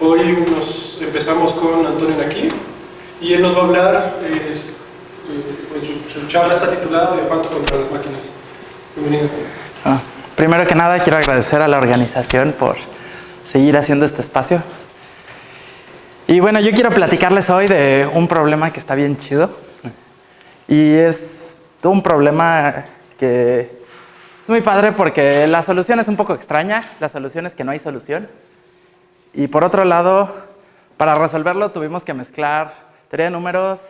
Hoy empezamos con Antonio Naquí y él nos va a hablar, su charla está titulada Elefanto contra las máquinas. Bienvenido. Primero que nada quiero agradecer a la organización por seguir haciendo este espacio. Y bueno, yo quiero platicarles hoy de un problema que está bien chido. Y es un problema que es muy padre porque la solución es un poco extraña. La solución es que no hay solución. Y por otro lado, para resolverlo tuvimos que mezclar teoría de números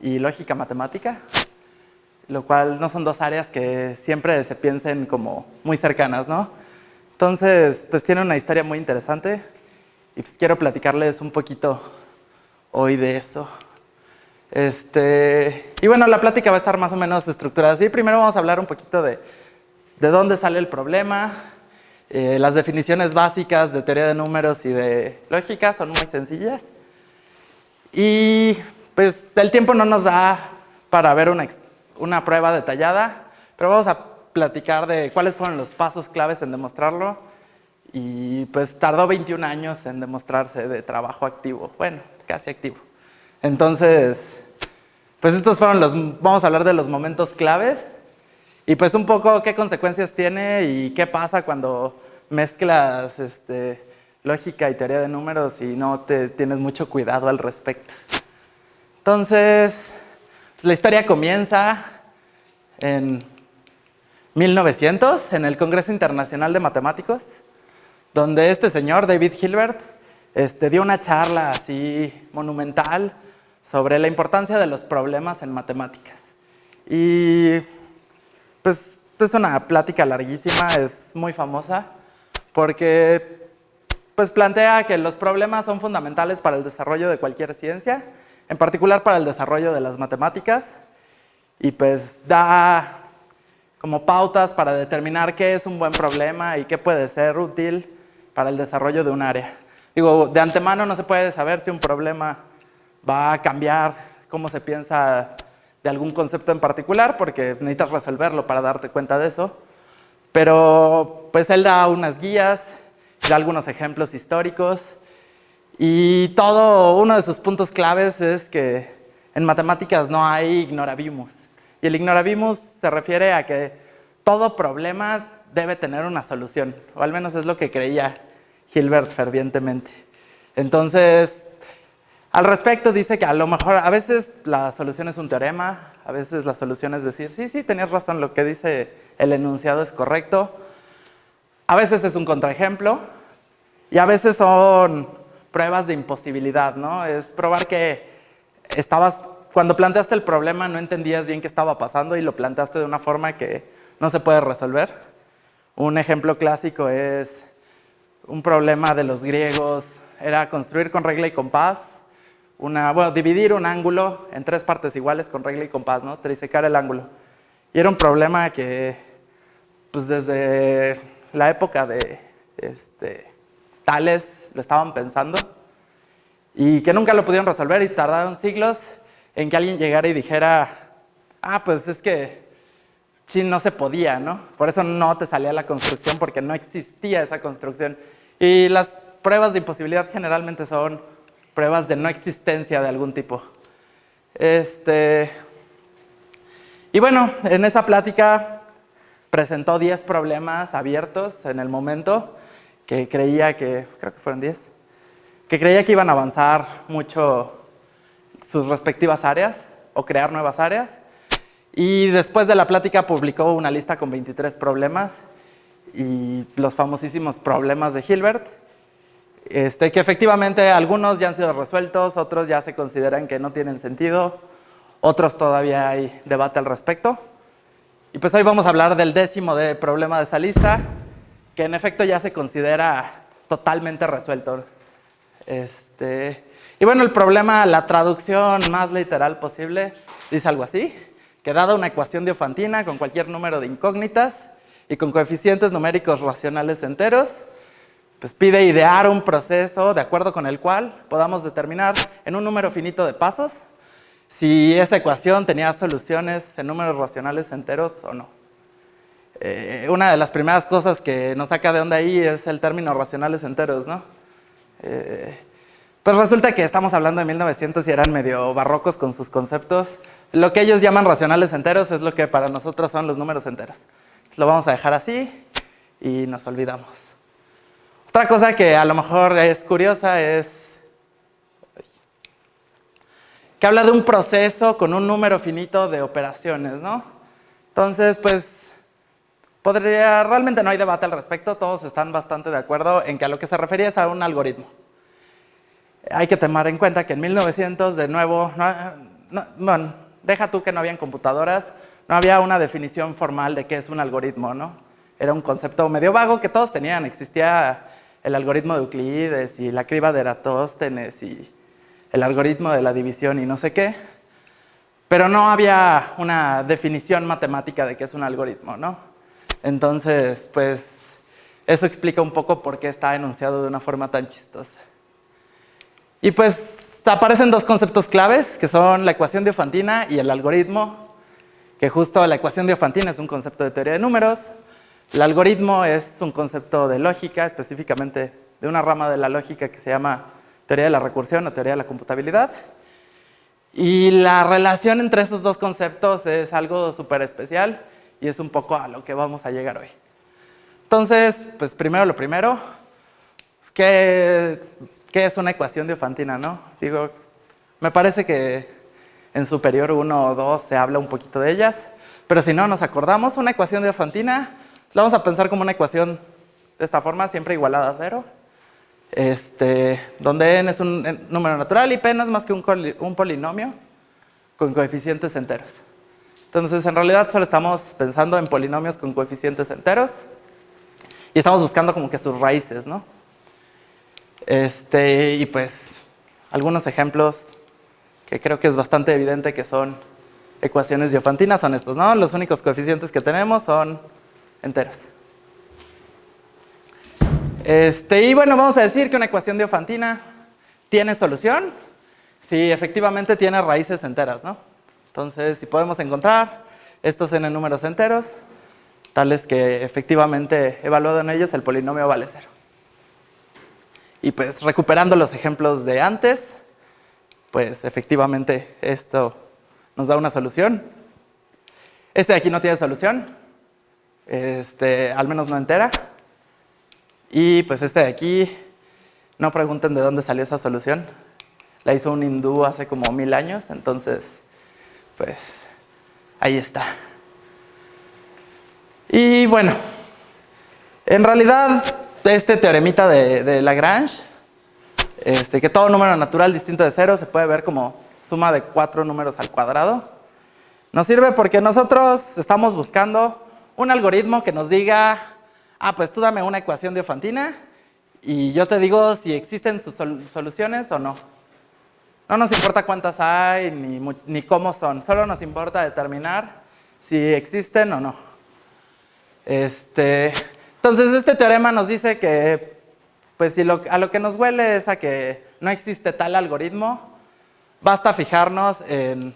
y lógica matemática, lo cual no son dos áreas que siempre se piensen como muy cercanas, ¿no? Entonces, pues tiene una historia muy interesante y pues quiero platicarles un poquito hoy de eso. Y bueno, la plática va a estar más o menos estructurada así. Primero vamos a hablar un poquito de dónde sale el problema. Las definiciones básicas de teoría de números y de lógica son muy sencillas. Y pues el tiempo no nos da para ver una prueba detallada, pero vamos a platicar de cuáles fueron los pasos claves en demostrarlo. Y pues tardó 21 años en demostrarse de trabajo activo, bueno, casi activo. Entonces, pues estos fueron vamos a hablar de los momentos claves y pues un poco qué consecuencias tiene y qué pasa cuando mezclas lógica y teoría de números y no tienes mucho cuidado al respecto. Entonces, pues la historia comienza en 1900, en el Congreso Internacional de Matemáticos, donde este señor, David Hilbert, dio una charla así monumental sobre la importancia de los problemas en matemáticas. Y pues es una plática larguísima, es muy famosa, porque pues plantea que los problemas son fundamentales para el desarrollo de cualquier ciencia, en particular para el desarrollo de las matemáticas, y pues da como pautas para determinar qué es un buen problema y qué puede ser útil para el desarrollo de un área. Digo, de antemano no se puede saber si un problema va a cambiar cómo se piensa de algún concepto en particular, porque necesitas resolverlo para darte cuenta de eso. Pero pues él da unas guías, da algunos ejemplos históricos, y uno de sus puntos claves es que en matemáticas no hay ignorabimus. Y el ignorabimus se refiere a que todo problema debe tener una solución, o al menos es lo que creía Hilbert fervientemente. Entonces, al respecto dice que a lo mejor a veces la solución es un teorema, a veces la solución es decir, sí, tenías razón, lo que dice el enunciado es correcto. A veces es un contraejemplo y a veces son pruebas de imposibilidad, ¿no? Es probar que cuando planteaste el problema no entendías bien qué estaba pasando y lo planteaste de una forma que no se puede resolver. Un ejemplo clásico es un problema de los griegos, era construir con regla y compás, dividir un ángulo en 3 partes iguales con regla y compás, ¿no? Trisecar el ángulo. Y era un problema que, pues desde la época de Tales lo estaban pensando y que nunca lo pudieron resolver y tardaron siglos en que alguien llegara y dijera, pues es que sí, no se podía, ¿no? Por eso no te salía la construcción, porque no existía esa construcción. Y las pruebas de imposibilidad generalmente son pruebas de no existencia de algún tipo. Y bueno, en esa plática presentó 10 problemas abiertos en el momento que creo que fueron 10, que creía que iban a avanzar mucho sus respectivas áreas o crear nuevas áreas. Y después de la plática publicó una lista con 23 problemas y los famosísimos problemas de Hilbert, que efectivamente algunos ya han sido resueltos, otros ya se consideran que no tienen sentido, otros todavía hay debate al respecto. Y pues hoy vamos a hablar del 10º problema de esa lista, que en efecto ya se considera totalmente resuelto. Y bueno, el problema, la traducción más literal posible, dice algo así, que dada una ecuación diofantina con cualquier número de incógnitas y con coeficientes numéricos racionales enteros, pues pide idear un proceso de acuerdo con el cual podamos determinar en un número finito de pasos si esa ecuación tenía soluciones en números racionales enteros o no. Una de las primeras cosas que nos saca de onda ahí es el término racionales enteros, ¿no? Pues resulta que estamos hablando de 1900 y eran medio barrocos con sus conceptos. Lo que ellos llaman racionales enteros es lo que para nosotros son los números enteros. Entonces lo vamos a dejar así y nos olvidamos. Otra cosa que a lo mejor es curiosa es que habla de un proceso con un número finito de operaciones, ¿no? Entonces, pues, realmente no hay debate al respecto, todos están bastante de acuerdo en que a lo que se refería es a un algoritmo. Hay que tomar en cuenta que en 1900, de nuevo, bueno, deja tú que no habían computadoras, no había una definición formal de qué es un algoritmo, ¿no? Era un concepto medio vago que todos tenían, existía el algoritmo de Euclides y la criba de Eratóstenes y el algoritmo de la división y no sé qué, pero no había una definición matemática de qué es un algoritmo, ¿no? Entonces, pues, eso explica un poco por qué está enunciado de una forma tan chistosa. Y pues, aparecen dos conceptos claves, que son la ecuación diofantina y el algoritmo, que justo la ecuación diofantina es un concepto de teoría de números, el algoritmo es un concepto de lógica, específicamente de una rama de la lógica que se llama teoría de la recursión o teoría de la computabilidad. Y la relación entre esos dos conceptos es algo súper especial y es un poco a lo que vamos a llegar hoy. Entonces, pues primero lo primero, ¿qué es una ecuación diofantina, no? Digo, me parece que en Superior 1 o 2 se habla un poquito de ellas, pero si no nos acordamos, una ecuación diofantina la vamos a pensar como una ecuación de esta forma, siempre igualada a 0, donde n es un número natural y p no es más que un polinomio con coeficientes enteros. Entonces, en realidad solo estamos pensando en polinomios con coeficientes enteros y estamos buscando como que sus raíces, ¿no? Y pues, algunos ejemplos que creo que es bastante evidente que son ecuaciones diofantinas son estos, ¿no? Los únicos coeficientes que tenemos son enteros. Y bueno, vamos a decir que una ecuación diofantina tiene solución si efectivamente tiene raíces enteras, ¿no? Entonces, si podemos encontrar estos n números enteros, tales que efectivamente evaluado en ellos el polinomio vale 0. Y pues recuperando los ejemplos de antes, pues efectivamente esto nos da una solución. Este de aquí no tiene solución, al menos no entera. Y pues este de aquí, no pregunten de dónde salió esa solución. La hizo un hindú hace como 1000 años, entonces, pues, ahí está. Y bueno, en realidad, este teoremita de Lagrange, que todo número natural distinto de 0 se puede ver como suma de 4 números al cuadrado, nos sirve porque nosotros estamos buscando un algoritmo que nos diga, pues tú dame una ecuación diofantina y yo te digo si existen sus soluciones o no. No nos importa cuántas hay ni cómo son, solo nos importa determinar si existen o no. Entonces este teorema nos dice que pues si a lo que nos huele es a que no existe tal algoritmo, basta fijarnos en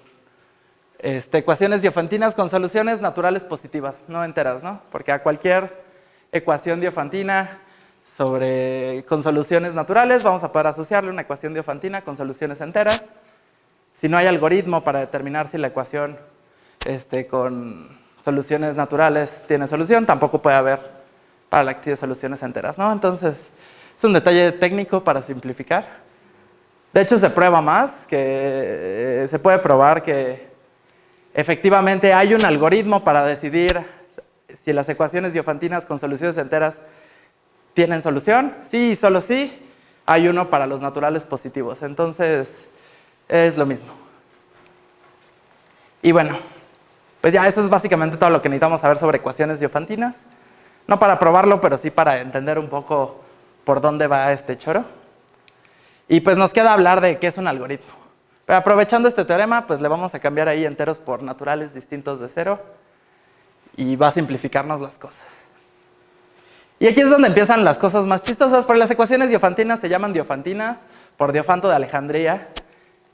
ecuaciones diofantinas con soluciones naturales positivas, no enteras, ¿no? Porque a cualquier ecuación diofantina con soluciones naturales vamos a poder asociarle una ecuación diofantina con soluciones enteras. Si no hay algoritmo para determinar si la ecuación con soluciones naturales tiene solución, tampoco puede haber para la que tiene soluciones enteras, ¿no? Entonces, es un detalle técnico para simplificar. De hecho, se prueba más, que se puede probar que efectivamente hay un algoritmo para decidir si las ecuaciones diofantinas con soluciones enteras tienen solución. Sí y solo sí, hay uno para los naturales positivos. Entonces, es lo mismo. Y bueno, pues ya eso es básicamente todo lo que necesitamos saber sobre ecuaciones diofantinas. No para probarlo, pero sí para entender un poco por dónde va este choro. Y pues nos queda hablar de qué es un algoritmo. Pero aprovechando este teorema, pues le vamos a cambiar ahí enteros por naturales distintos de 0 y va a simplificarnos las cosas. Y aquí es donde empiezan las cosas más chistosas, porque las ecuaciones diofantinas se llaman diofantinas por Diofanto de Alejandría,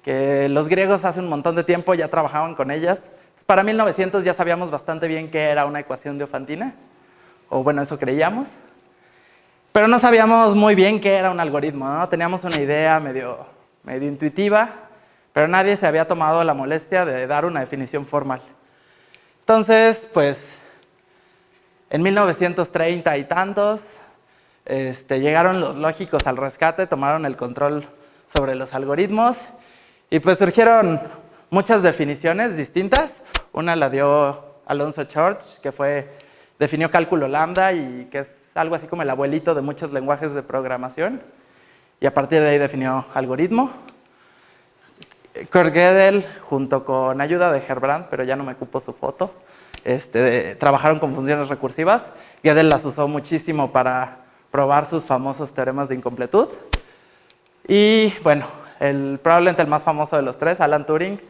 que los griegos hace un montón de tiempo ya trabajaban con ellas. Para 1900 ya sabíamos bastante bien qué era una ecuación diofantina, o bueno, eso creíamos. Pero no sabíamos muy bien qué era un algoritmo, ¿no? Teníamos una idea medio intuitiva, pero nadie se había tomado la molestia de dar una definición formal. Entonces, pues, en 1930 y tantos, llegaron los lógicos al rescate, tomaron el control sobre los algoritmos y pues surgieron muchas definiciones distintas. Una la dio Alonzo Church, que definió cálculo lambda y que es algo así como el abuelito de muchos lenguajes de programación. Y a partir de ahí definió algoritmo. Kurt Gödel, junto con ayuda de Herbrand, pero ya no me cupo su foto, trabajaron con funciones recursivas. Gödel las usó muchísimo para probar sus famosos teoremas de incompletud. Y bueno, probablemente el más famoso de los tres, Alan Turing,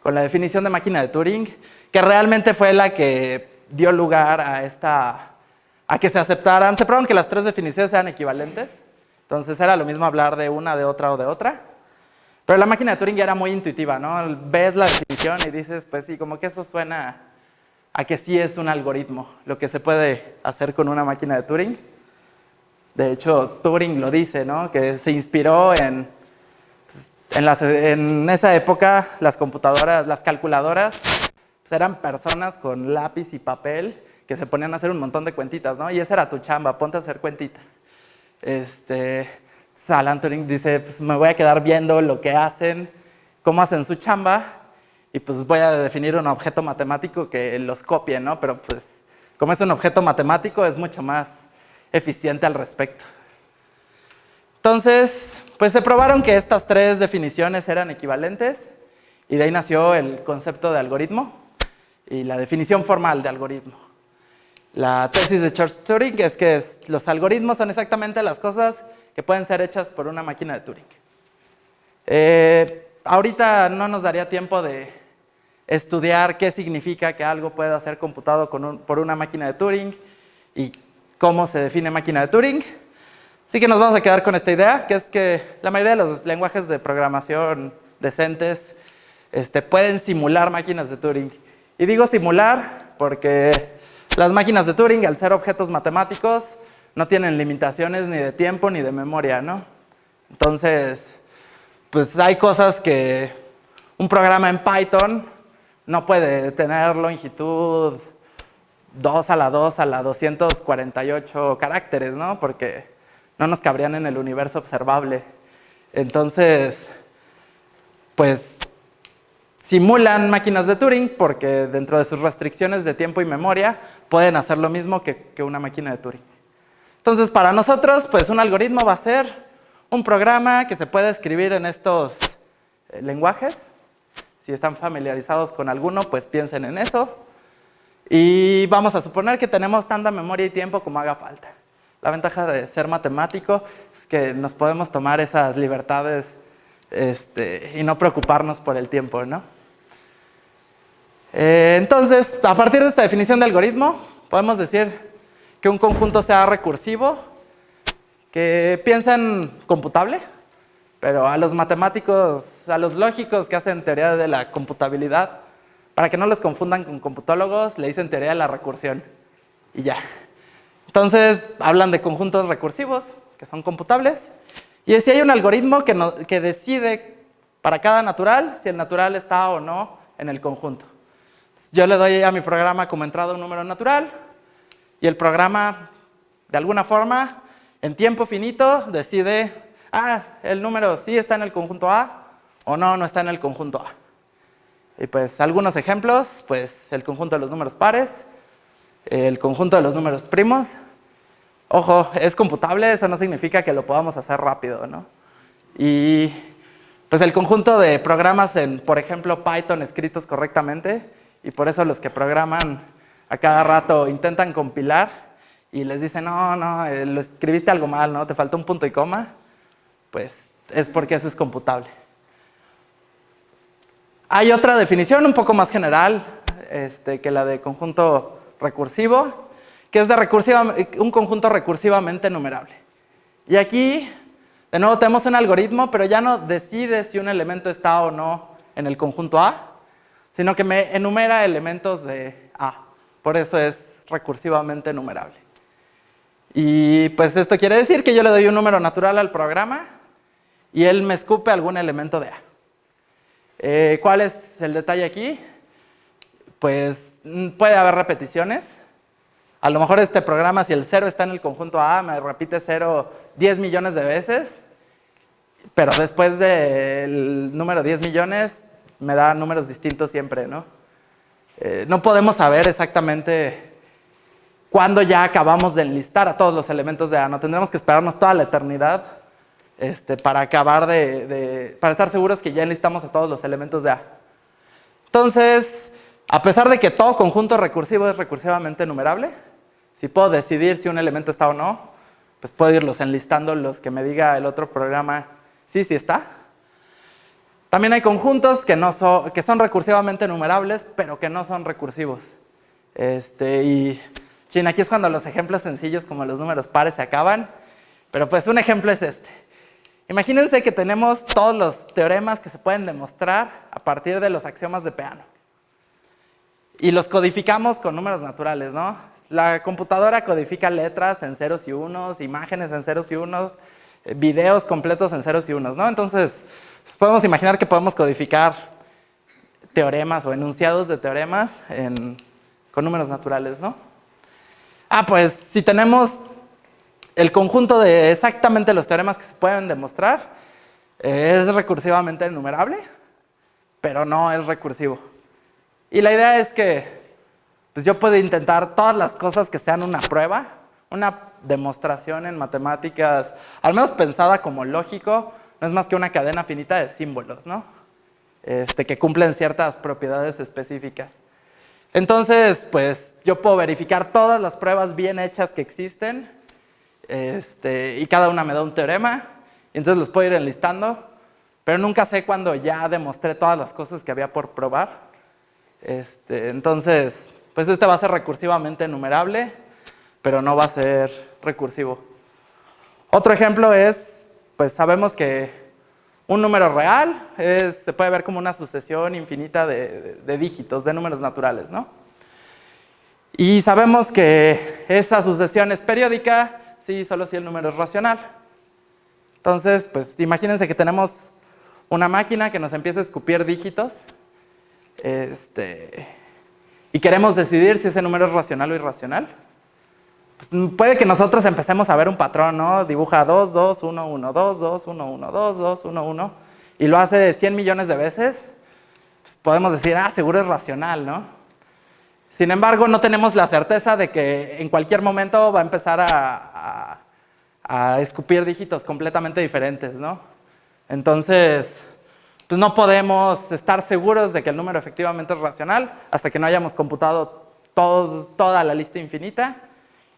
con la definición de máquina de Turing, que realmente fue la que dio lugar a que se aceptaran. Se probaron que las tres definiciones eran equivalentes, entonces era lo mismo hablar de una, de otra o de otra. Pero la máquina de Turing ya era muy intuitiva, ¿no? Ves la definición y dices, pues sí, como que eso suena a que sí es un algoritmo, lo que se puede hacer con una máquina de Turing. De hecho, Turing lo dice, ¿no? Que se inspiró en esa época, las computadoras, las calculadoras, pues eran personas con lápiz y papel que se ponían a hacer un montón de cuentitas, ¿no? Y esa era tu chamba, ponte a hacer cuentitas. Alan Turing dice, pues me voy a quedar viendo lo que hacen, cómo hacen su chamba, y pues voy a definir un objeto matemático que los copie, ¿no? Pero pues, como es un objeto matemático, es mucho más eficiente al respecto. Entonces, pues se probaron que estas tres definiciones eran equivalentes, y de ahí nació el concepto de algoritmo y la definición formal de algoritmo. La tesis de Church Turing es que los algoritmos son exactamente las cosas que pueden ser hechas por una máquina de Turing. Ahorita no nos daría tiempo de estudiar qué significa que algo pueda ser computado por una máquina de Turing y cómo se define máquina de Turing. Así que nos vamos a quedar con esta idea, que es que la mayoría de los lenguajes de programación decentes pueden simular máquinas de Turing. Y digo simular porque las máquinas de Turing, al ser objetos matemáticos, no tienen limitaciones ni de tiempo ni de memoria, ¿no? Entonces, pues hay cosas que un programa en Python no puede tener longitud 2 a la 248 caracteres, ¿no? Porque no nos cabrían en el universo observable. Entonces, pues simulan máquinas de Turing porque dentro de sus restricciones de tiempo y memoria pueden hacer lo mismo que una máquina de Turing. Entonces, para nosotros, pues un algoritmo va a ser un programa que se puede escribir en estos lenguajes. Si están familiarizados con alguno, pues piensen en eso. Y vamos a suponer que tenemos tanta memoria y tiempo como haga falta. La ventaja de ser matemático es que nos podemos tomar esas libertades y no preocuparnos por el tiempo, ¿no? Entonces, a partir de esta definición de algoritmo, podemos decir que un conjunto sea recursivo, que piensen computable, pero a los matemáticos, a los lógicos que hacen teoría de la computabilidad, para que no los confundan con computólogos, le dicen teoría de la recursión y ya. Entonces, hablan de conjuntos recursivos, que son computables, y si hay un algoritmo que decide para cada natural si el natural está o no en el conjunto. Yo le doy a mi programa como entrada un número natural, y el programa, de alguna forma, en tiempo finito, decide, el número sí está en el conjunto A, o no está en el conjunto A. Y pues algunos ejemplos, pues el conjunto de los números pares, el conjunto de los números primos. Ojo, es computable, eso no significa que lo podamos hacer rápido, ¿no? Y pues el conjunto de programas en, por ejemplo, Python escritos correctamente, y por eso los que programan a cada rato intentan compilar y les dicen, no, lo escribiste algo mal, ¿no? Te faltó un punto y coma, pues es porque eso es computable. Hay otra definición un poco más general que la de conjunto recursivo, que es un conjunto recursivamente numerable. Y aquí, de nuevo, tenemos un algoritmo, pero ya no decide si un elemento está o no en el conjunto A, sino que me enumera elementos de A. Por eso es recursivamente numerable. Y pues esto quiere decir que yo le doy un número natural al programa y él me escupe algún elemento de A. ¿Cuál es el detalle aquí? Pues puede haber repeticiones. A lo mejor este programa, si el 0 está en el conjunto A, me repite 0 10 millones de veces, pero después del número 10 millones me da números distintos siempre, ¿no? No podemos saber exactamente cuándo ya acabamos de enlistar a todos los elementos de A, no tendremos que esperarnos toda la eternidad para acabar para estar seguros que ya enlistamos a todos los elementos de A. Entonces, a pesar de que todo conjunto recursivo es recursivamente numerable, si puedo decidir si un elemento está o no, pues puedo irlos enlistando los que me diga el otro programa sí está. También hay conjuntos que son recursivamente numerables, pero que no son recursivos. Aquí es cuando los ejemplos sencillos como los números pares se acaban, pero pues un ejemplo es este. Imagínense que tenemos todos los teoremas que se pueden demostrar a partir de los axiomas de Peano. Y los codificamos con números naturales, ¿no? La computadora codifica letras en ceros y unos, imágenes en ceros y unos, videos completos en ceros y unos, ¿no? Entonces, pues podemos imaginar que podemos codificar teoremas o enunciados de teoremas con números naturales, ¿no? Pues si tenemos el conjunto de exactamente los teoremas que se pueden demostrar, es recursivamente numerable, pero no es recursivo. Y la idea es que pues yo puedo intentar todas las cosas que sean una prueba, una demostración en matemáticas, al menos pensada como lógico, no es más que una cadena finita de símbolos, ¿no? Que cumplen ciertas propiedades específicas. Entonces, pues yo puedo verificar todas las pruebas bien hechas que existen, y cada una me da un teorema, y entonces los puedo ir enlistando, pero nunca sé cuándo ya demostré todas las cosas que había por probar. Entonces, pues va a ser recursivamente numerable, pero no va a ser recursivo. Otro ejemplo es, pues sabemos que un número real se puede ver como una sucesión infinita de dígitos, de números naturales, ¿no? Y sabemos que esa sucesión es periódica, sí, solo si el número es racional. Entonces, pues imagínense que tenemos una máquina que nos empieza a escupir dígitos, y queremos decidir si ese número es racional o irracional. Pues puede que nosotros empecemos a ver un patrón, ¿no? Dibuja 2, 2, 1, 1, 2, 2, 1, 1, 2, 2, 1, 1, y lo hace 100 millones de veces, pues podemos decir, seguro es racional, ¿no? Sin embargo, no tenemos la certeza de que en cualquier momento va a empezar a escupir dígitos completamente diferentes, ¿no? Entonces, pues no podemos estar seguros de que el número efectivamente es racional hasta que no hayamos computado toda la lista infinita,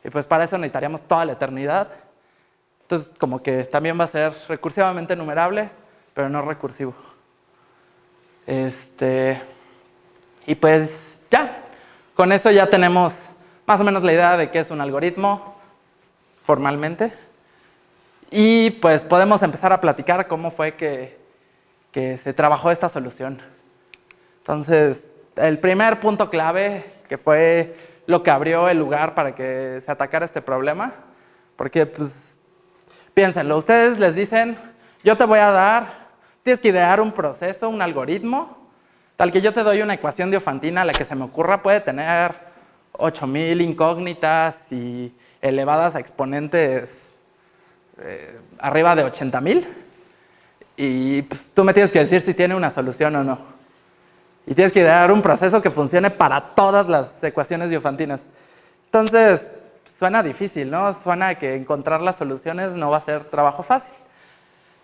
y pues para eso necesitaríamos toda la eternidad. Entonces, como que también va a ser recursivamente numerable, pero no recursivo. Y pues ya, con eso ya tenemos más o menos la idea de qué es un algoritmo formalmente, y pues podemos empezar a platicar cómo fue que se trabajó esta solución. Entonces, el primer punto clave, que fue lo que abrió el lugar para que se atacara este problema, porque pues, piénsenlo, ustedes les dicen, yo te voy a dar, tienes que idear un proceso, un algoritmo, tal que yo te doy una ecuación diofantina, la que se me ocurra puede tener 8000 incógnitas y elevadas a exponentes arriba de 80000. Y pues, tú me tienes que decir si tiene una solución o no. Y tienes que idear un proceso que funcione para todas las ecuaciones diofantinas. Entonces, suena difícil, ¿no? Suena que encontrar las soluciones no va a ser trabajo fácil.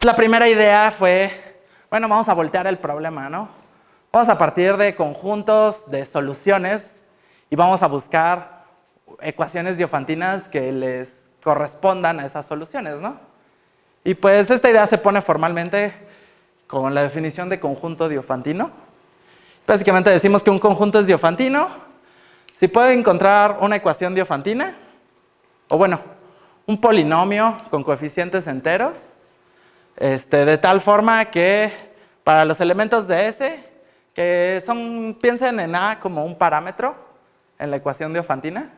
La primera idea fue, bueno, vamos a voltear el problema, ¿no? Vamos a partir de conjuntos de soluciones y vamos a buscar ecuaciones diofantinas que les correspondan a esas soluciones, ¿no? Y pues esta idea se pone formalmente con la definición de conjunto diofantino. Básicamente decimos que un conjunto es diofantino si puede encontrar una ecuación diofantina, o bueno, un polinomio con coeficientes enteros, de tal forma que para los elementos de S, que piensen en A como un parámetro en la ecuación diofantina,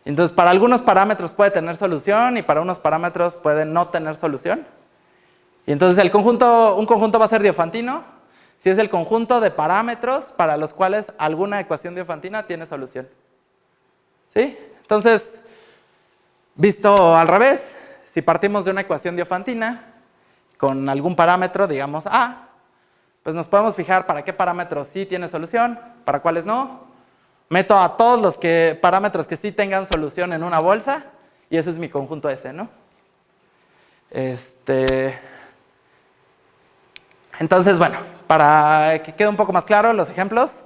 Entonces, para algunos parámetros puede tener solución y para unos parámetros puede no tener solución. Y entonces un conjunto va a ser diofantino si es el conjunto de parámetros para los cuales alguna ecuación diofantina tiene solución. ¿Sí? Entonces, visto al revés, si partimos de una ecuación diofantina con algún parámetro, digamos A, pues nos podemos fijar para qué parámetros sí tiene solución, para cuáles no. Meto a todos los parámetros que sí tengan solución en una bolsa y ese es mi conjunto S, ¿no? Entonces, bueno, para que quede un poco más claro los ejemplos,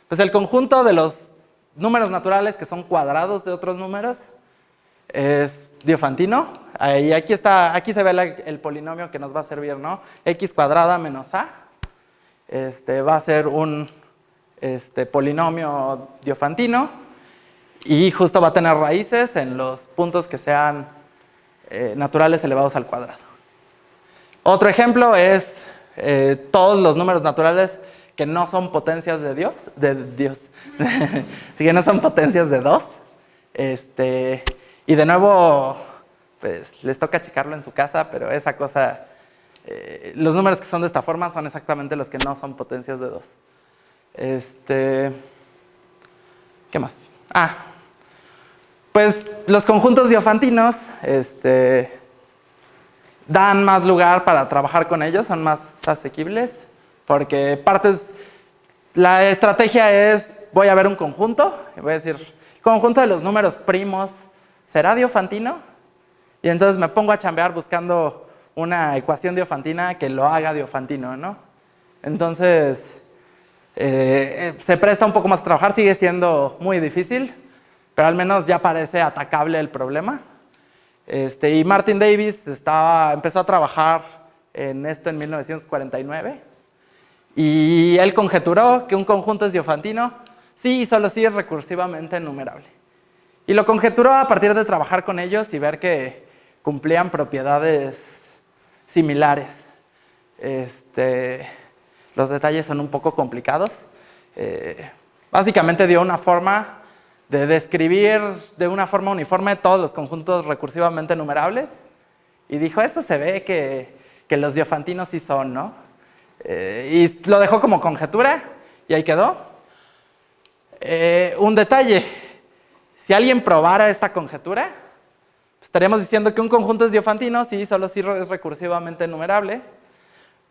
pues el conjunto de los números naturales que son cuadrados de otros números es diofantino. Aquí se ve el polinomio que nos va a servir, ¿no? X cuadrada menos A. Va a ser un polinomio diofantino y justo va a tener raíces en los puntos que sean naturales elevados al cuadrado. Otro ejemplo es todos los números naturales que no son potencias de Dios, que no son potencias de 2. Y de nuevo, pues les toca checarlo en su casa, pero esa cosa, los números que son de esta forma son exactamente los que no son potencias de 2. ¿Qué más? Pues los conjuntos diofantinos dan más lugar para trabajar con ellos, son más asequibles, porque la estrategia es, voy a ver un conjunto, y voy a decir, el conjunto de los números primos, ¿será diofantino? Y entonces me pongo a chambear buscando una ecuación diofantina que lo haga diofantino, ¿no? Entonces, se presta un poco más a trabajar, sigue siendo muy difícil, pero al menos ya parece atacable el problema. Y Martin Davis empezó a trabajar en esto en 1949 y él conjeturó que un conjunto es diofantino sí y solo si es recursivamente enumerable. Y lo conjeturó a partir de trabajar con ellos y ver que cumplían propiedades similares. Los detalles son un poco complicados. Básicamente dio una forma de describir de una forma uniforme todos los conjuntos recursivamente enumerables y dijo, eso se ve que los diofantinos sí son, ¿no? Y lo dejó como conjetura y ahí quedó. Un detalle, si alguien probara esta conjetura, estaríamos diciendo que un conjunto es diofantino si solo si es recursivamente enumerable,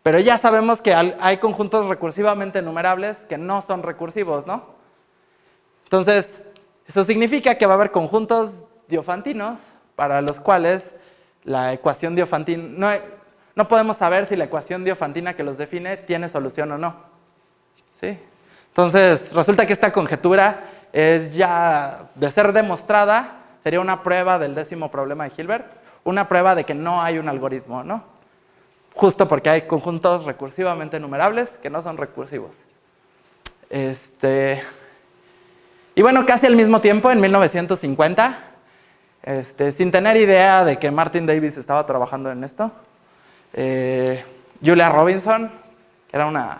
pero ya sabemos que hay conjuntos recursivamente enumerables que no son recursivos, ¿no? Entonces, eso significa que va a haber conjuntos diofantinos para los cuales la ecuación diofantina, no podemos saber si la ecuación diofantina que los define tiene solución o no. ¿Sí? Entonces, resulta que esta conjetura es ya, de ser demostrada, sería una prueba del 10º problema de Hilbert, una prueba de que no hay un algoritmo, ¿no? Justo porque hay conjuntos recursivamente enumerables que no son recursivos. Y bueno, casi al mismo tiempo, en 1950, sin tener idea de que Martin Davis estaba trabajando en esto, Julia Robinson, que era una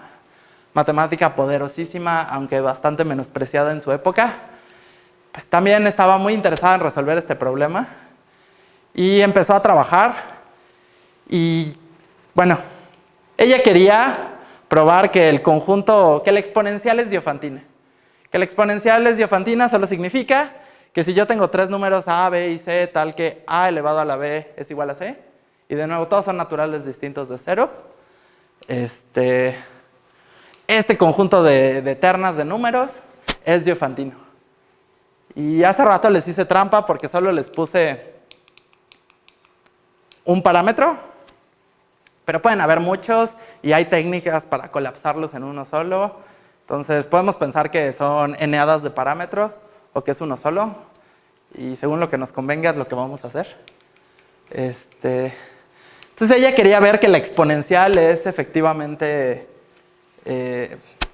matemática poderosísima, aunque bastante menospreciada en su época, pues también estaba muy interesada en resolver este problema y empezó a trabajar y, bueno, ella quería probar que la exponencial es diofantina. Que la exponencial es diofantina solo significa que si yo tengo tres números A, B y C, tal que A elevado a la B es igual a C, y de nuevo todos son naturales distintos de 0, este conjunto de ternas de números es diofantino. Y hace rato les hice trampa porque solo les puse un parámetro, pero pueden haber muchos y hay técnicas para colapsarlos en uno solo. Entonces podemos pensar que son eneadas de parámetros o que es uno solo y según lo que nos convenga es lo que vamos a hacer. Entonces ella quería ver que la exponencial es efectivamente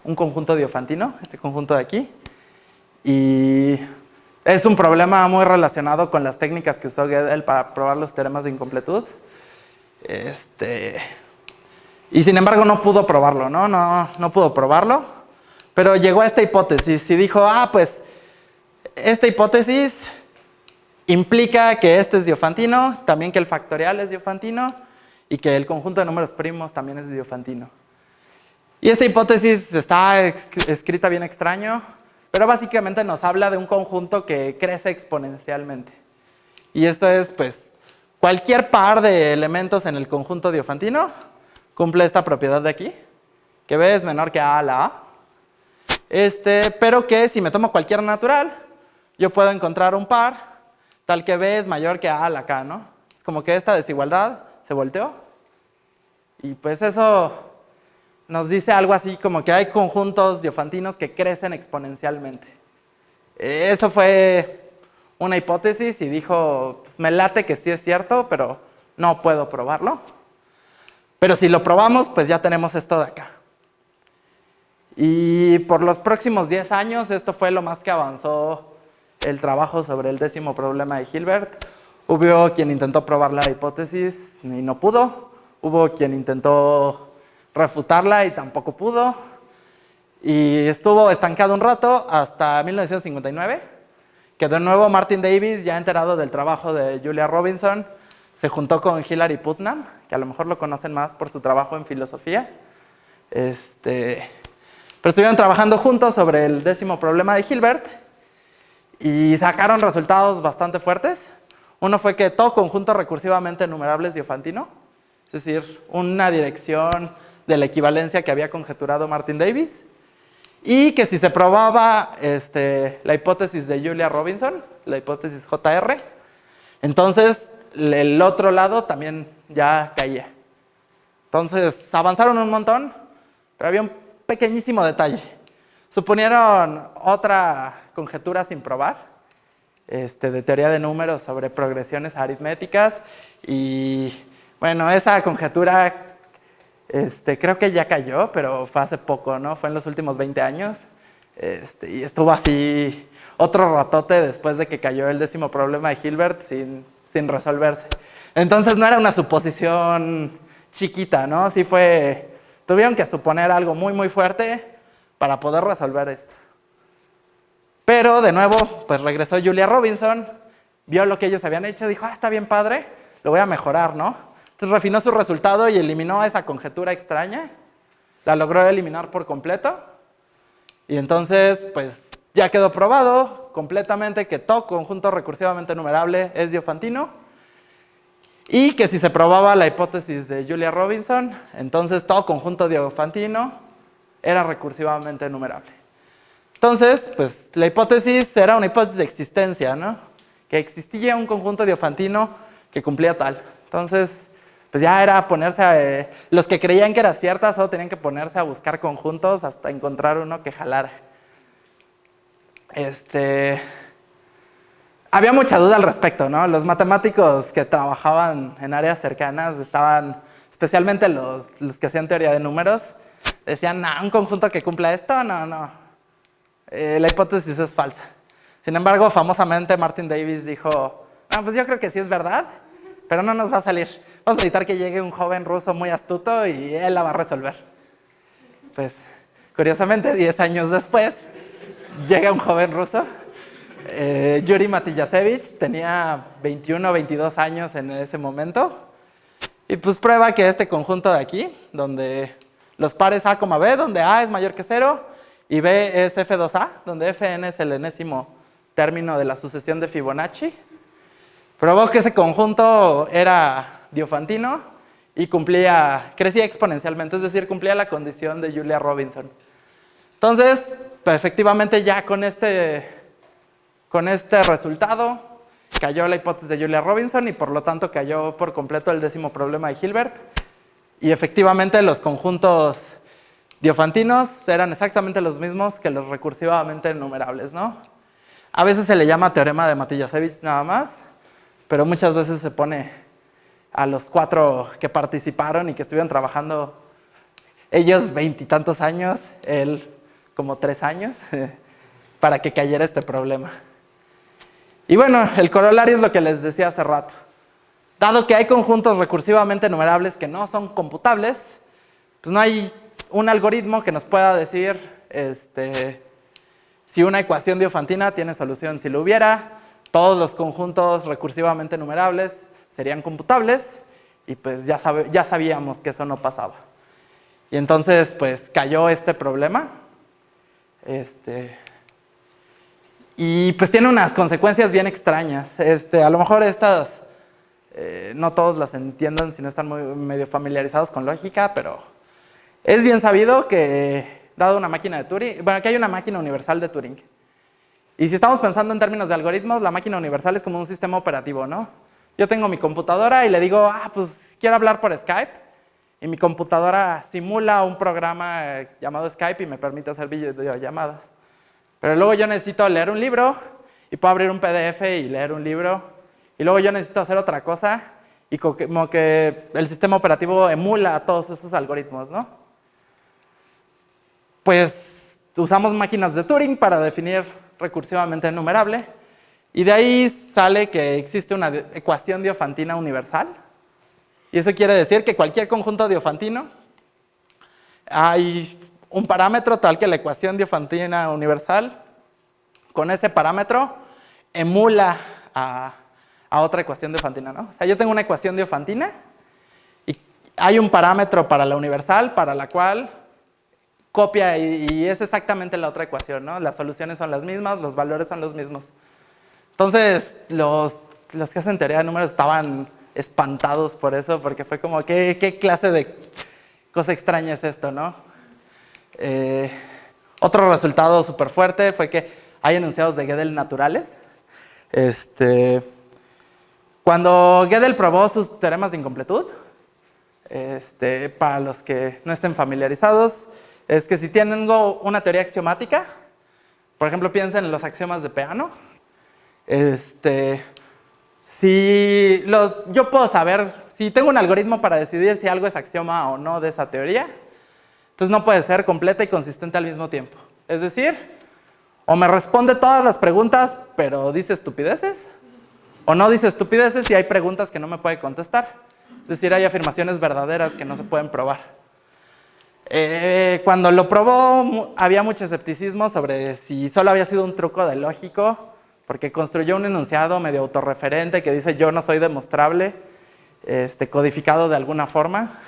un conjunto diofantino, este conjunto de aquí, y es un problema muy relacionado con las técnicas que usó Gödel para probar los teoremas de incompletud. Y sin embargo no pudo probarlo, no pudo probarlo, pero llegó a esta hipótesis y dijo, pues esta hipótesis implica que este es diofantino, también que el factorial es diofantino y que el conjunto de números primos también es diofantino. Y esta hipótesis está escrita bien extraño, pero básicamente nos habla de un conjunto que crece exponencialmente. Y esto es, pues, cualquier par de elementos en el conjunto diofantino cumple esta propiedad de aquí, que B es menor que A a la A, pero que si me tomo cualquier natural, yo puedo encontrar un par tal que B es mayor que A a la K, ¿no? Es como que esta desigualdad se volteó. Y pues eso nos dice algo así como que hay conjuntos diofantinos que crecen exponencialmente. Eso fue una hipótesis y dijo, pues me late que sí es cierto, pero no puedo probarlo. Pero si lo probamos, pues ya tenemos esto de acá. Y por los próximos 10 años, esto fue lo más que avanzó el trabajo sobre el 10º problema de Hilbert. Hubo quien intentó probar la hipótesis y no pudo. Hubo quien intentó refutarla y tampoco pudo. Y estuvo estancado un rato hasta 1959, que de nuevo Martin Davis, ya enterado del trabajo de Julia Robinson, se juntó con Hilary Putnam, que a lo mejor lo conocen más por su trabajo en filosofía. Pero estuvieron trabajando juntos sobre el 10º problema de Hilbert y sacaron resultados bastante fuertes. Uno fue que todo conjunto recursivamente enumerable es diofantino, es decir, una dirección de la equivalencia que había conjeturado Martin Davis, y que si se probaba la hipótesis de Julia Robinson, la hipótesis JR, entonces el otro lado también ya caía. Entonces avanzaron un montón, pero había un pequeñísimo detalle. Suponieron otra conjetura sin probar, de teoría de números sobre progresiones aritméticas, y bueno, esa conjetura creo que ya cayó, pero fue hace poco, ¿no? Fue en los últimos 20 años. Y estuvo así otro ratote después de que cayó el 10º problema de Hilbert sin resolverse. Entonces no era una suposición chiquita, ¿no? Sí tuvieron que suponer algo muy, muy fuerte para poder resolver esto. Pero, de nuevo, pues regresó Julia Robinson, vio lo que ellos habían hecho, dijo, está bien padre, lo voy a mejorar, ¿no? Entonces refinó su resultado y eliminó esa conjetura extraña, la logró eliminar por completo, y entonces, pues, ya quedó probado completamente que todo conjunto recursivamente enumerable es diofantino, y que si se probaba la hipótesis de Julia Robinson, entonces todo conjunto diofantino era recursivamente enumerable. Entonces, pues, la hipótesis era una hipótesis de existencia, ¿no? Que existía un conjunto diofantino que cumplía tal. Entonces, pues ya era ponerse los que creían que era cierta solo tenían que ponerse a buscar conjuntos hasta encontrar uno que jalara. Había mucha duda al respecto, ¿no? Los matemáticos que trabajaban en áreas cercanas estaban, especialmente los que hacían teoría de números, decían, no, un conjunto que cumpla esto, no. La hipótesis es falsa. Sin embargo, famosamente Martin Davis dijo, no, pues yo creo que sí es verdad, pero no nos va a salir. Vamos a necesitar que llegue un joven ruso muy astuto y él la va a resolver. Pues, curiosamente, 10 años después, llega un joven ruso. Yuri Matijasevich tenía 21 o 22 años en ese momento. Y pues prueba que este conjunto de aquí, donde los pares A, B, donde A es mayor que 0, y B es F2A, donde Fn es el enésimo término de la sucesión de Fibonacci, probó que ese conjunto era diofantino y crecía exponencialmente, es decir, cumplía la condición de Julia Robinson. Entonces, pues, efectivamente ya con este resultado cayó la hipótesis de Julia Robinson y por lo tanto cayó por completo el 10º problema de Hilbert, y efectivamente los conjuntos diofantinos eran exactamente los mismos que los recursivamente enumerables, ¿no? A veces se le llama teorema de Matijasevich nada más, pero muchas veces se pone a los 4 que participaron y que estuvieron trabajando, ellos 20 y tantos años, él como 3 años, para que cayera este problema. Y bueno, el corolario es lo que les decía hace rato. Dado que hay conjuntos recursivamente enumerables que no son computables, pues no hay un algoritmo que nos pueda decir si una ecuación diofantina tiene solución. Si lo hubiera, todos los conjuntos recursivamente numerables serían computables y pues ya sabíamos que eso no pasaba. Y entonces pues cayó este problema. Y pues tiene unas consecuencias bien extrañas. A lo mejor estas no todos las entiendan si no están medio familiarizados con lógica, pero es bien sabido que, dado una máquina de Turing, bueno, que hay una máquina universal de Turing. Y si estamos pensando en términos de algoritmos, la máquina universal es como un sistema operativo, ¿no? Yo tengo mi computadora y le digo, pues quiero hablar por Skype, y mi computadora simula un programa llamado Skype y me permite hacer videollamadas. Pero luego yo necesito leer un libro y puedo abrir un PDF y leer un libro. Y luego yo necesito hacer otra cosa y como que el sistema operativo emula todos esos algoritmos, ¿no? Pues usamos máquinas de Turing para definir recursivamente enumerable y de ahí sale que existe una ecuación diofantina universal. Y eso quiere decir que cualquier conjunto diofantino hay un parámetro tal que la ecuación diofantina universal, con ese parámetro, emula a otra ecuación diofantina, ¿no? O sea, yo tengo una ecuación diofantina y hay un parámetro para la universal para la cual copia y es exactamente la otra ecuación, ¿no? Las soluciones son las mismas, los valores son los mismos. Entonces, los que hacen teoría de números estaban espantados por eso, porque fue como, ¿qué clase de cosa extraña es esto, no? Otro resultado súper fuerte fue que hay enunciados de Gödel naturales. Cuando Gödel probó sus teoremas de incompletud, para los que no estén familiarizados, es que si tengo una teoría axiomática, por ejemplo, piensen en los axiomas de Peano, yo puedo saber, si tengo un algoritmo para decidir si algo es axioma o no de esa teoría, entonces no puede ser completa y consistente al mismo tiempo. Es decir, o me responde todas las preguntas, pero dice estupideces, o no dice estupideces y hay preguntas que no me puede contestar. Es decir, hay afirmaciones verdaderas que no se pueden probar. Cuando lo probó, había mucho escepticismo sobre si solo había sido un truco de lógico, porque construyó un enunciado medio autorreferente que dice yo no soy demostrable, codificado de alguna forma.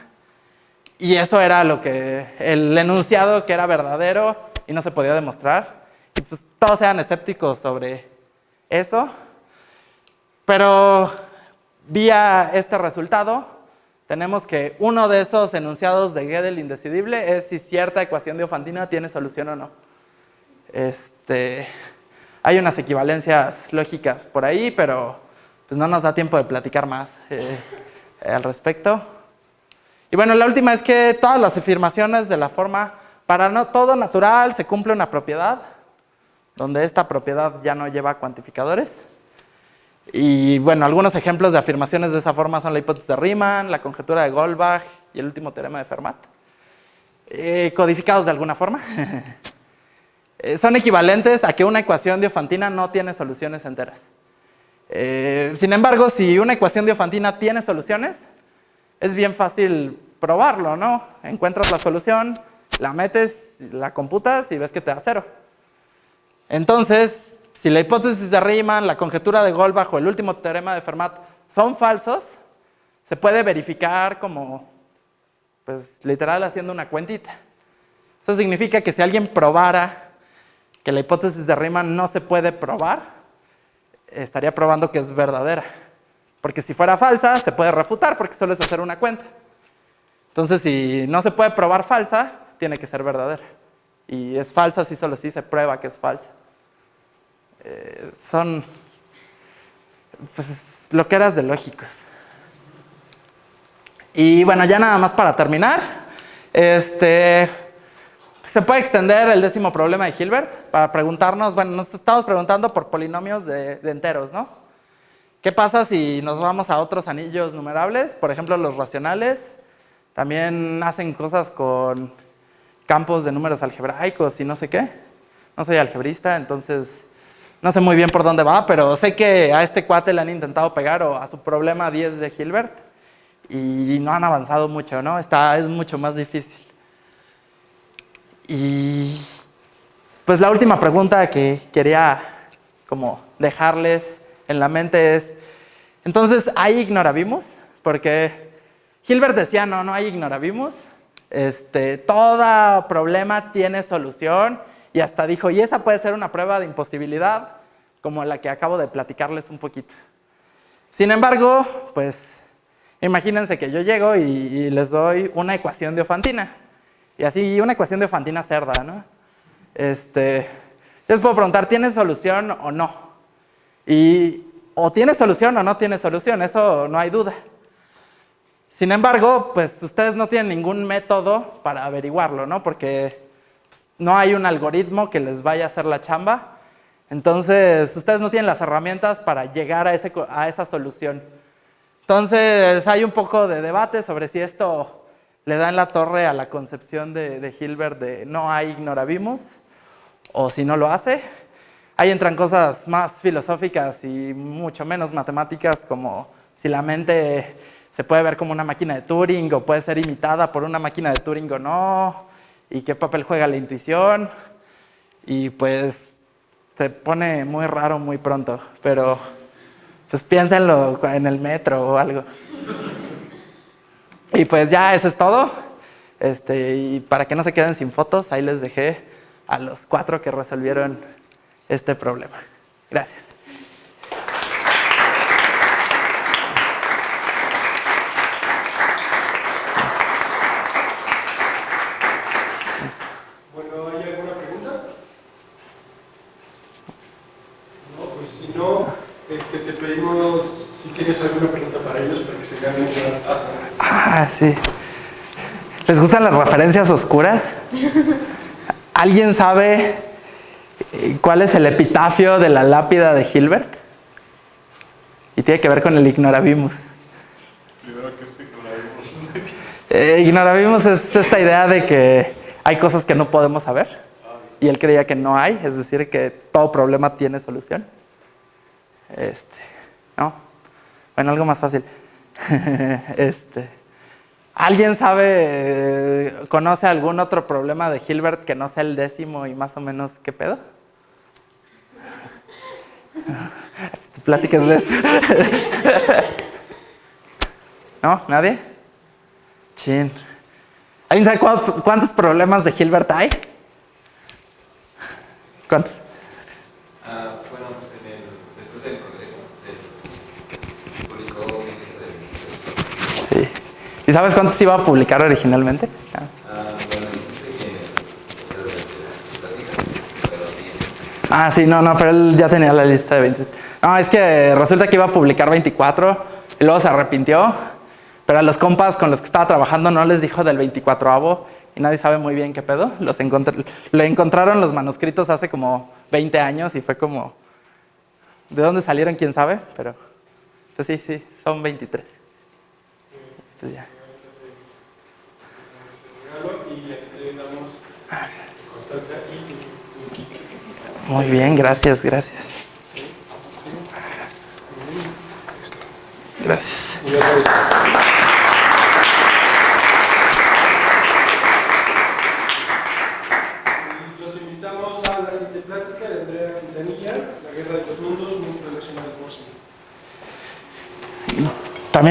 Y eso era el enunciado que era verdadero y no se podía demostrar. Y pues todos eran escépticos sobre eso. Pero vía este resultado, tenemos que uno de esos enunciados de Gödel indecidible es si cierta ecuación diofantina tiene solución o no. Hay unas equivalencias lógicas por ahí, pero pues no nos da tiempo de platicar más al respecto. Y bueno, la última es que todas las afirmaciones de la forma, para todo natural se cumple una propiedad, donde esta propiedad ya no lleva cuantificadores. Y bueno, algunos ejemplos de afirmaciones de esa forma son la hipótesis de Riemann, la conjetura de Goldbach y el último teorema de Fermat. Codificados de alguna forma. Son equivalentes a que una ecuación diofantina no tiene soluciones enteras. Sin embargo, si una ecuación diofantina tiene soluciones, es bien fácil probarlo, ¿no? Encuentras la solución, la metes, la computas y ves que te da 0. Entonces, si la hipótesis de Riemann, la conjetura de Goldbach o el último teorema de Fermat son falsos, se puede verificar como, pues, literal haciendo una cuentita. Eso significa que si alguien probara que la hipótesis de Riemann no se puede probar, estaría probando que es verdadera. Porque si fuera falsa, se puede refutar porque solo es hacer una cuenta. Entonces, si no se puede probar falsa, tiene que ser verdadera. Y es falsa si solo sí se prueba que es falsa. Son pues, loqueras de lógicos. Y bueno, ya nada más para terminar, se puede extender el 10º problema de Hilbert para preguntarnos, bueno, nos estamos preguntando por polinomios de enteros, ¿no? ¿Qué pasa si nos vamos a otros anillos numerables? Por ejemplo, los racionales también hacen cosas con campos de números algebraicos y no sé qué. No soy algebrista, entonces no sé muy bien por dónde va, pero sé que a este cuate le han intentado pegar a su problema 10 de Hilbert y no han avanzado mucho, ¿no? Es mucho más difícil. Y pues la última pregunta que quería como dejarles en la mente es, entonces, ¿hay ignorabimus? Porque Hilbert decía, no hay ignorabimus. Todo problema tiene solución y hasta dijo, y esa puede ser una prueba de imposibilidad, como la que acabo de platicarles un poquito. Sin embargo, pues, imagínense que yo llego y les doy una ecuación de Ofantina. Y así, una ecuación de Ofantina cerda, ¿no? Yo les puedo preguntar, ¿tiene solución o no? Y o tiene solución o no tiene solución, eso no hay duda. Sin embargo, pues ustedes no tienen ningún método para averiguarlo, ¿no? Porque pues, no hay un algoritmo que les vaya a hacer la chamba. Entonces, ustedes no tienen las herramientas para llegar a esa solución. Entonces, hay un poco de debate sobre si esto le da en la torre a la concepción de Hilbert de no hay ignorabimus, o si no lo hace. Ahí entran cosas más filosóficas y mucho menos matemáticas, como si la mente se puede ver como una máquina de Turing o puede ser imitada por una máquina de Turing o no, y qué papel juega la intuición. Y pues se pone muy raro muy pronto, pero pues piénsenlo en el metro o algo. Y pues ya eso es todo. Y para que no se queden sin fotos, ahí les dejé a los 4 que resolvieron este problema. Gracias. Bueno, ¿hay alguna pregunta? No, pues si no, te pedimos si tienes alguna pregunta para ellos para que se ganen una taza. Ah, sí. ¿Les gustan las referencias oscuras? ¿Alguien sabe cuál es el epitafio de la lápida de Hilbert? Y tiene que ver con el ignorabimus. Primero que es ignorabimus. Ignorabimus es esta idea de que hay cosas que no podemos saber. Y él creía que no hay, es decir, que todo problema tiene solución. ¿No? Bueno, algo más fácil. ¿Alguien sabe, conoce algún otro problema de Hilbert que no sea el 10º y más o menos qué pedo? Pláticas de esto. ¿No? ¿Nadie? Chin. ¿Alguien sabe cuántos problemas de Hilbert hay? ¿Cuántos? Bueno, pues después del Congreso, publicó. Sí. ¿Y sabes cuántos iba a publicar originalmente? Bueno, dice que pero sí. Ah, sí, no, pero él ya tenía la lista de 20. No, es que resulta que iba a publicar 24 y luego se arrepintió, pero a los compas con los que estaba trabajando no les dijo del 24avo y nadie sabe muy bien qué pedo. Le encontraron los manuscritos hace como 20 años y fue como, ¿de dónde salieron? ¿Quién sabe? Pero pues sí, son 23. Pues ya. Y aquí te damos constancia y Muy bien, gracias. Gracias. y otra vez.